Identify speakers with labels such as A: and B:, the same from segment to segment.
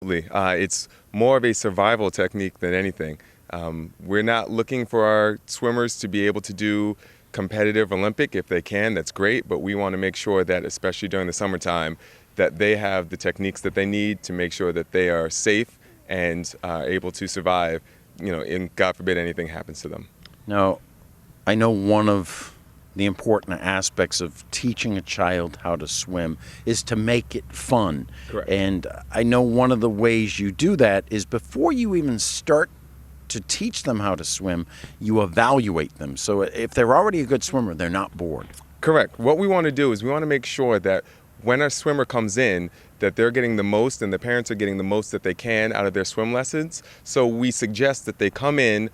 A: It's more of a survival technique than anything. We're not looking for our swimmers to be able to do competitive Olympic. If they can, that's great, but we want to make sure that, especially during the summertime, that they have the techniques that they need to make sure that they are safe and able to survive, and God forbid anything happens to them.
B: Now, I know one of the important aspects of teaching a child how to swim is to make it fun.
A: Correct.
B: And I know one of the ways you do that is before you even start to teach them how to swim, you evaluate them. So if they're already a good swimmer, they're not bored.
A: Correct. What we want to do is we want to make sure that when a swimmer comes in, that they're getting the most and the parents are getting the most that they can out of their swim lessons. So we suggest that they come in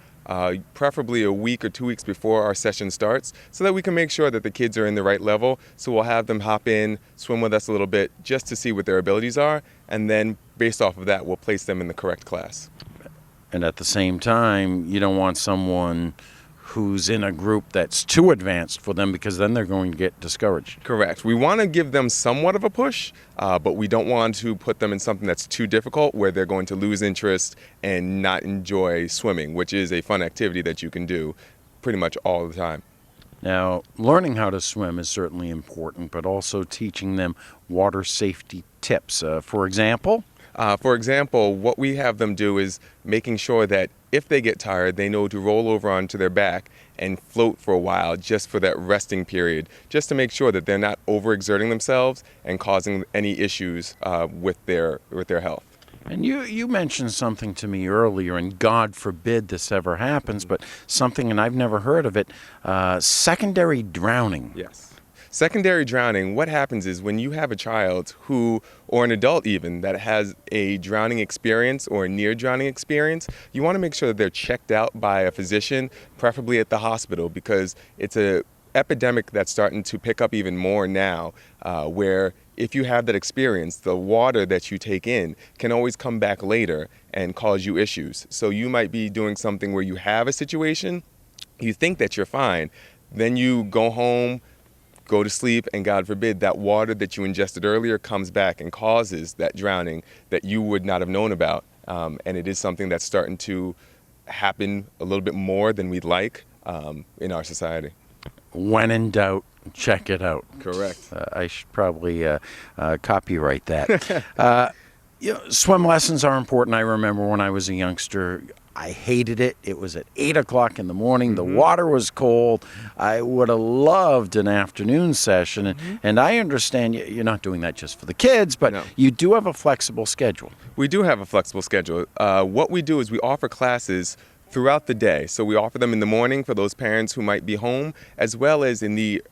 A: preferably a week or 2 weeks before our session starts so that we can make sure that the kids are in the right level. So we'll have them hop in, swim with us a little bit just to see what their abilities are, and then based off of that, we'll place them in the correct class.
B: And at the same time, you don't want someone who's in a group that's too advanced for them because then they're going to get discouraged.
A: Correct. We want to give them somewhat of a push, but we don't want to put them in something that's too difficult where they're going to lose interest and not enjoy swimming, which is a fun activity that you can do pretty much all the time.
B: Now, learning how to swim is certainly important, but also teaching them water safety tips. For example,
A: what we have them do is making sure that if they get tired, they know to roll over onto their back and float for a while just for that resting period, just to make sure that they're not overexerting themselves and causing any issues with their health.
B: And you mentioned something to me earlier, and God forbid this ever happens, but something, and I've never heard of it, secondary drowning.
A: Yes. Secondary drowning, what happens is when you have a child or an adult even, that has a drowning experience or a near drowning experience, you want to make sure that they're checked out by a physician, preferably at the hospital, because it's an epidemic that's starting to pick up even more now, where if you have that experience, the water that you take in can always come back later and cause you issues. So you might be doing something where you have a situation, you think that you're fine, then you go home, go to sleep, and God forbid that water that you ingested earlier comes back and causes that drowning that you would not have known about. And it is something that's starting to happen a little bit more than we'd like in our society.
B: When in doubt, check it out.
A: Correct.
B: I should probably copyright that. Swim lessons are important. I remember when I was a youngster, I hated it. It was at 8 o'clock in the morning. Mm-hmm. The water was cold. I would have loved an afternoon session. Mm-hmm. And I understand you're not doing that just for the kids, but no. You do have a flexible schedule.
A: We do have a flexible schedule. What we do is we offer classes throughout the day. So we offer them in the morning for those parents who might be home, as well as in the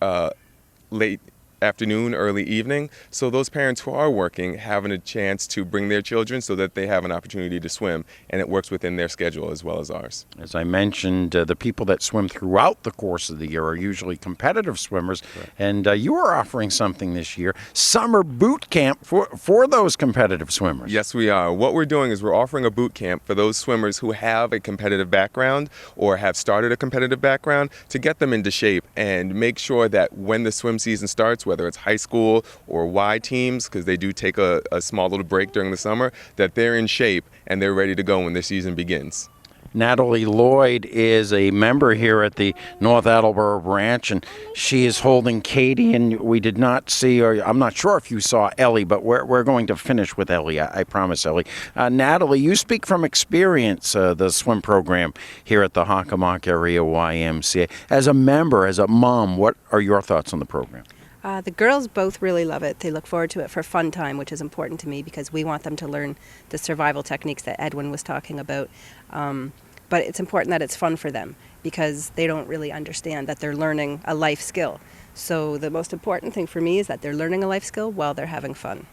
A: late afternoon, early evening. So those parents who are working having a chance to bring their children so that they have an opportunity to swim, and it works within their schedule as well as ours.
B: As I mentioned, the people that swim throughout the course of the year are usually competitive swimmers. Right. And you are offering something this year, summer boot camp for those competitive swimmers.
A: Yes, we are. What we're doing is we're offering a boot camp for those swimmers who have a competitive background or have started a competitive background to get them into shape and make sure that when the swim season starts, whether it's high school or Y teams, because they do take a small little break during the summer, that they're in shape and they're ready to go when their season begins.
B: Natalie Lloyd is a member here at the North Attleboro branch, and she is holding Katie, and we did not see, or I'm not sure if you saw Ellie, but we're going to finish with Ellie, I promise, Ellie. Natalie, you speak from experience, the swim program here at the Hockomock area YMCA. As a member, as a mom, what are your thoughts on the program?
C: The girls both really love it. They look forward to it for fun time, which is important to me because we want them to learn the survival techniques that Edwin was talking about. But it's important that it's fun for them because they don't really understand that they're learning a life skill. So the most important thing for me is that they're learning a life skill while they're having fun.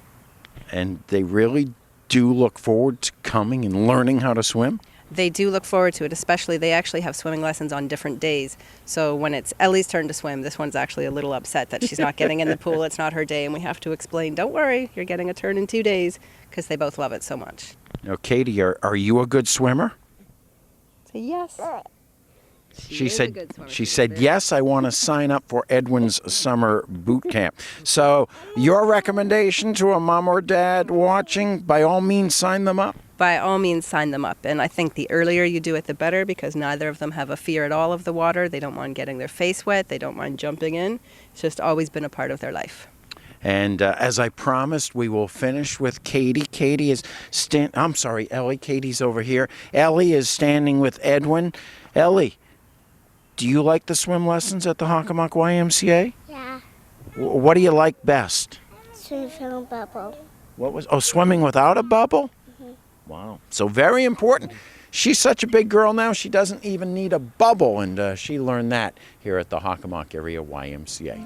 B: And they really do look forward to coming and learning how to swim?
C: They do look forward to it, especially they actually have swimming lessons on different days. So when it's Ellie's turn to swim, this one's actually a little upset that she's not getting in the pool. It's not her day, and we have to explain, don't worry, you're getting a turn in 2 days, because they both love it so much.
B: Now, Katie, are you a good swimmer?
C: Say yes.
B: She
C: is a
B: said,
C: good swimmer.
B: she
C: She's
B: said,
C: very-
B: yes, I want to sign up for Edwin's summer boot camp. So your recommendation to a mom or dad watching, by all means, sign them up.
C: By all means, sign them up. And I think the earlier you do it, the better, because neither of them have a fear at all of the water. They don't mind getting their face wet. They don't mind jumping in. It's just always been a part of their life.
B: And as I promised, we will finish with Katie. Katie is I'm sorry, Ellie. Katie's over here. Ellie is standing with Edwin. Ellie, do you like the swim lessons at the Hockomock YMCA?
D: Yeah,
B: What do you like best?
D: swim from a bubble.
B: Swimming without a bubble? Wow. So very important. She's such a big girl now, she doesn't even need a bubble, and she learned that here at the Hockomock Area YMCA.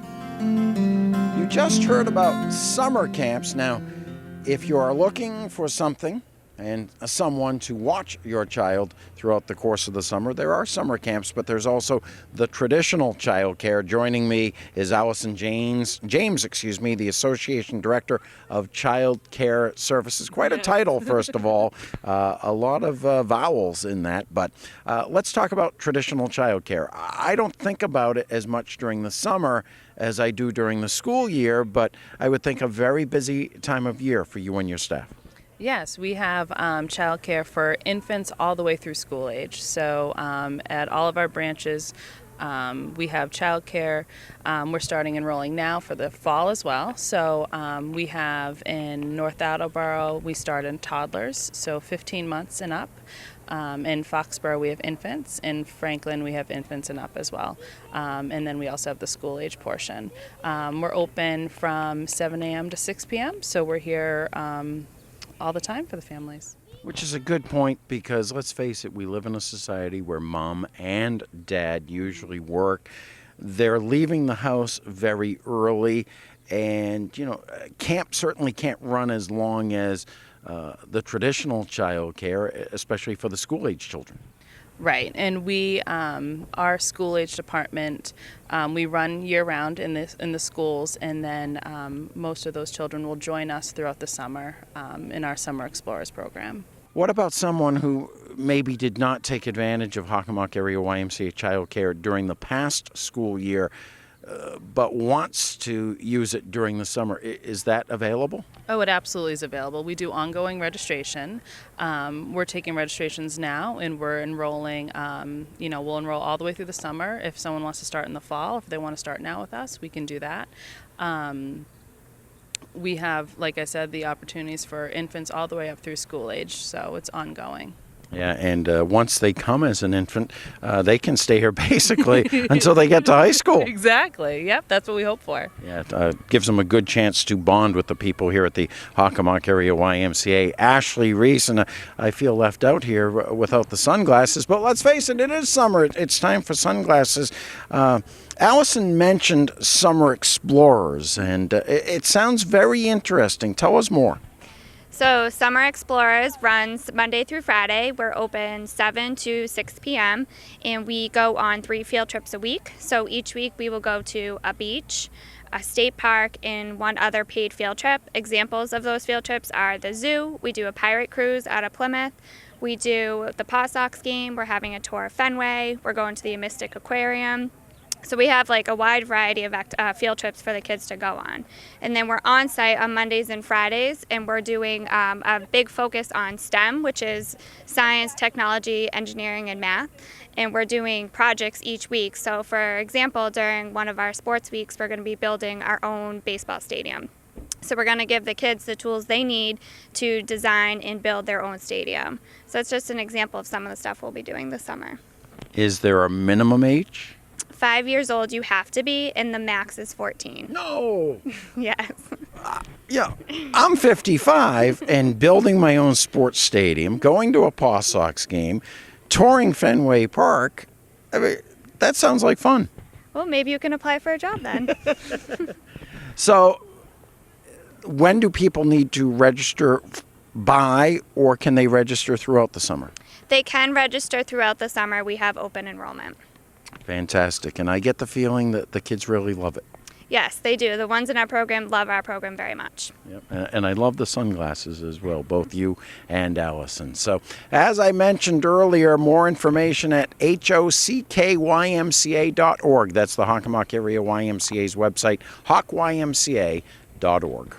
B: You just heard about summer camps. Now, if you are looking for something and someone to watch your child throughout the course of the summer, there are summer camps, but there's also the traditional child care. Joining me is Allison James, the Association Director of Child Care Services. Quite a title, first of all. A lot of vowels in that, but let's talk about traditional child care. I don't think about it as much during the summer as I do during the school year, but I would think a very busy time of year for you and your staff.
E: Yes, we have childcare for infants all the way through school age. So at all of our branches, we have childcare. We're starting enrolling now for the fall as well. So we have in North Attleboro, we start in toddlers, so 15 months and up. In Foxborough, we have infants. In Franklin, we have infants and up as well. And then we also have the school age portion. We're open from 7 a.m. to 6 p.m., so we're here all the time for the families.
B: Which is a good point, because let's face it, we live in a society where mom and dad usually work. They're leaving the house very early, and camp certainly can't run as long as the traditional child care, especially for the school age children.
E: Right, and we, our school age department, we run year round in the schools, and then most of those children will join us throughout the summer in our Summer Explorers program.
B: What about someone who maybe did not take advantage of Hockomock Area YMCA child care during the past school year, but wants to use it during the summer? Is that available?
E: Oh, it absolutely is available. We do ongoing registration. We're taking registrations now, and we're enrolling, we'll enroll all the way through the summer. If someone wants to start in the fall, if they want to start now with us, we can do that. We have, like I said, the opportunities for infants all the way up through school age, so it's ongoing.
B: Yeah, and once they come as an infant, they can stay here basically until they get to high school.
E: Exactly. Yep, that's what we hope for.
B: Yeah, it gives them a good chance to bond with the people here at the Hockomock Area YMCA. Ashley Reese, and I feel left out here without the sunglasses, but let's face it, it is summer. It's time for sunglasses. Allison mentioned Summer Explorers, and it sounds very interesting. Tell us more.
D: So Summer Explorers runs Monday through Friday. We're open 7 to 6 p.m. and we go on 3 field trips a week. So each week we will go to a beach, a state park, and 1 other paid field trip. Examples of those field trips are the zoo. We do a pirate cruise out of Plymouth. We do the Paw Sox game. We're having a tour of Fenway. We're going to the Mystic Aquarium. So we have like a wide variety of field trips for the kids to go on. And then we're on site on Mondays and Fridays, and we're doing a big focus on STEM, which is science, technology, engineering, and math. And we're doing projects each week. So for example, during one of our sports weeks, we're going to be building our own baseball stadium. So we're going to give the kids the tools they need to design and build their own stadium. So it's just an example of some of the stuff we'll be doing this summer.
B: Is there a minimum age?
D: 5 years old you have to be, and the max is 14.
B: No.
D: Yes.
B: Yeah, I'm 55 and building my own sports stadium, going to a Paw Sox game, touring Fenway Park. I mean, that sounds like fun.
D: Well, maybe you can apply for a job then.
B: So, when do people need to register by, or can they register throughout the summer?
D: They can register throughout the summer. We have open enrollment.
B: Fantastic. And I get the feeling that the kids really love it.
D: Yes, they do. The ones in our program love our program very much.
B: Yep. And I love the sunglasses as well, both you and Allison. So, as I mentioned earlier, more information at HOCKYMCA.org. That's the Hockomock Area YMCA's website, hockymca.org.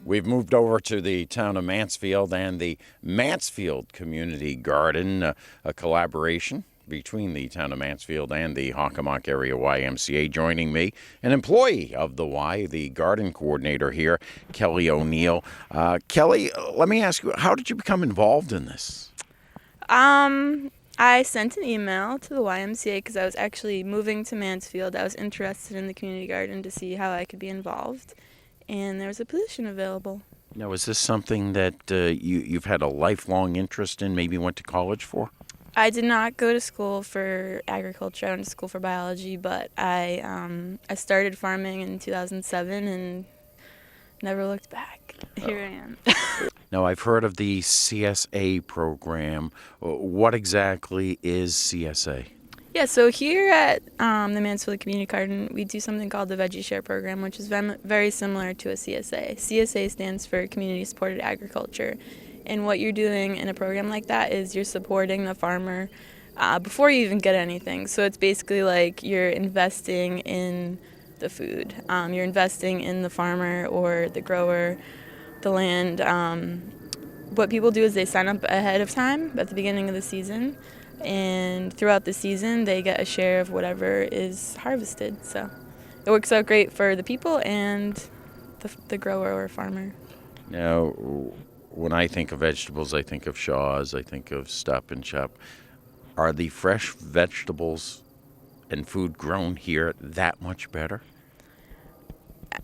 B: We've moved over to the town of Mansfield and the Mansfield Community Garden, a collaboration between the town of Mansfield and the Hockomock Area YMCA. Joining me, an employee of the Y, the garden coordinator here, Kelly O'Neill. Kelly, let me ask you, how did you become involved in this?
F: I sent an email to the YMCA because I was actually moving to Mansfield. I was interested in the community garden to see how I could be involved, and there was a position available.
B: Now, is this something that you've had a lifelong interest in, maybe went to college for?
F: I did not go to school for agriculture. I went to school for biology, but I started farming in 2007 and never looked back. Here I am.
B: Now, I've heard of the CSA program. What exactly is CSA?
F: Yeah, so here at the Mansfield Community Garden, we do something called the Veggie Share program, which is very similar to a CSA. CSA stands for Community Supported Agriculture. And what you're doing in a program like that is you're supporting the farmer before you even get anything. So it's basically like you're investing in the food. You're investing in the farmer or the grower, the land. What people do is they sign up ahead of time at the beginning of the season. And throughout the season, they get a share of whatever is harvested. So it works out great for the people and the grower or farmer.
B: Now, when I think of vegetables, I think of Shaw's, I think of Stop and Shop. Are the fresh vegetables and food grown here that much better?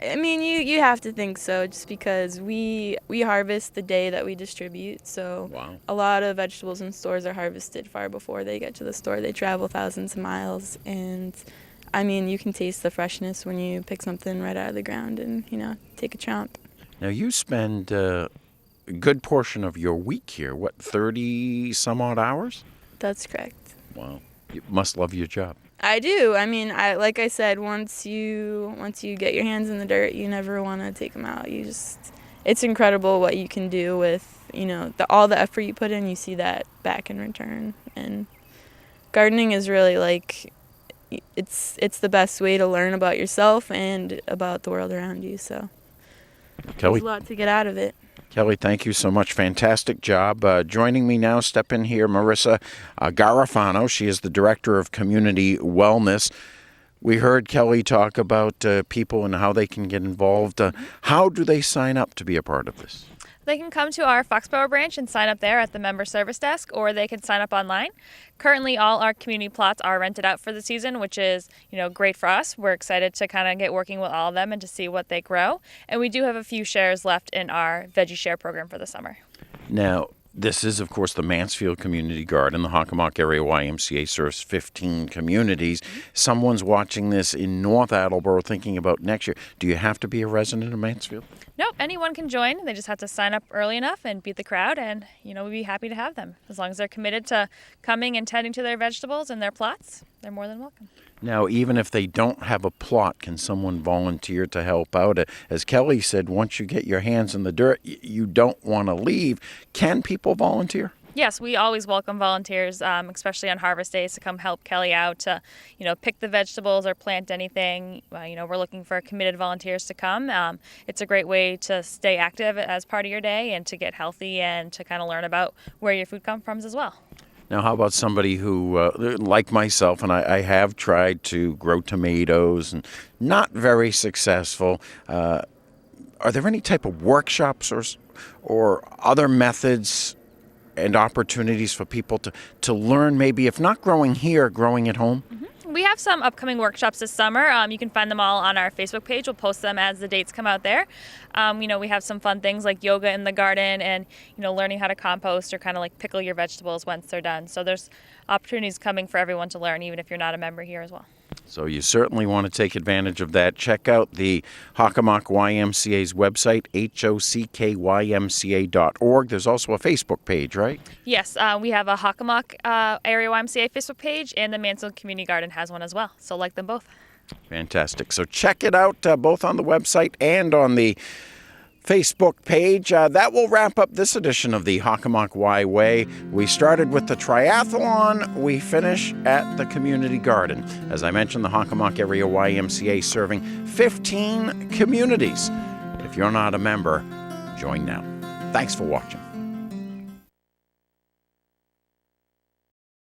F: I mean, you have to think so, just because we harvest the day that we distribute. So
B: Wow.
F: A lot of vegetables in stores are harvested far before they get to the store. They travel thousands of miles, and I mean, you can taste the freshness when you pick something right out of the ground and, take a chomp.
B: Now, you spend a good portion of your week here, 30 some odd hours?
F: That's correct.
B: Wow. You must love your job.
F: I do. I mean, like I said, once you get your hands in the dirt, you never want to take them out. It's incredible what you can do with, all the effort you put in. You see that back in return. And gardening is really it's the best way to learn about yourself and about the world around you. So
B: Kelly,
F: there's a lot to get out of it.
B: Kelly, thank you so much. Fantastic job. Joining me now, step in here, Marissa Garofano. She is the Director of Community Wellness. We heard Kelly talk about people and how they can get involved. How do they sign up to be a part of this?
G: They can come to our Foxborough branch and sign up there at the member service desk, or they can sign up online. Currently, all our community plots are rented out for the season, which is, great for us. We're excited to kind of get working with all of them and to see what they grow. And we do have a few shares left in our Veggie Share program for the summer.
B: Now, this is, of course, the Mansfield Community Garden. The Hockomock Area YMCA serves 15 communities. Someone's watching this in North Attleboro thinking about next year. Do you have to be a resident of Mansfield?
G: Nope, anyone can join. They just have to sign up early enough and beat the crowd, and, we'd be happy to have them. As long as they're committed to coming and tending to their vegetables and their plots, they're more than welcome.
B: Now, even if they don't have a plot, can someone volunteer to help out? As Kelly said, once you get your hands in the dirt, you don't want to leave. Can people volunteer?
G: Yes, we always welcome volunteers, especially on harvest days, to come help Kelly out to, pick the vegetables or plant anything. We're looking for committed volunteers to come. It's a great way to stay active as part of your day and to get healthy and to kind of learn about where your food comes from as well.
B: Now, how about somebody who, like myself, and I have tried to grow tomatoes and not very successful. Are there any type of workshops or other methods and opportunities for people to learn, maybe, if not growing here, growing at home?
G: Mm-hmm. We have some upcoming workshops this summer. You can find them all on our Facebook page. We'll post them as the dates come out there. We have some fun things like yoga in the garden and, learning how to compost or kind of like pickle your vegetables once they're done. So there's opportunities coming for everyone to learn, even if you're not a member here as well.
B: So you certainly want to take advantage of that. Check out the Hockomock YMCA's website, HOCKYMCA.org. There's also a Facebook page, right?
G: Yes, we have a Hockomock Area YMCA Facebook page, and the Mansfield Community Garden has one as well. So like them both.
B: Fantastic. So check it out both on the website and on the Facebook page. That will wrap up this edition of the Hockomock Y Way. We started with the triathlon. We finish at the community garden. As I mentioned, the Hockomock Area YMCA serving 15 communities. If you're not a member, join now. Thanks for watching.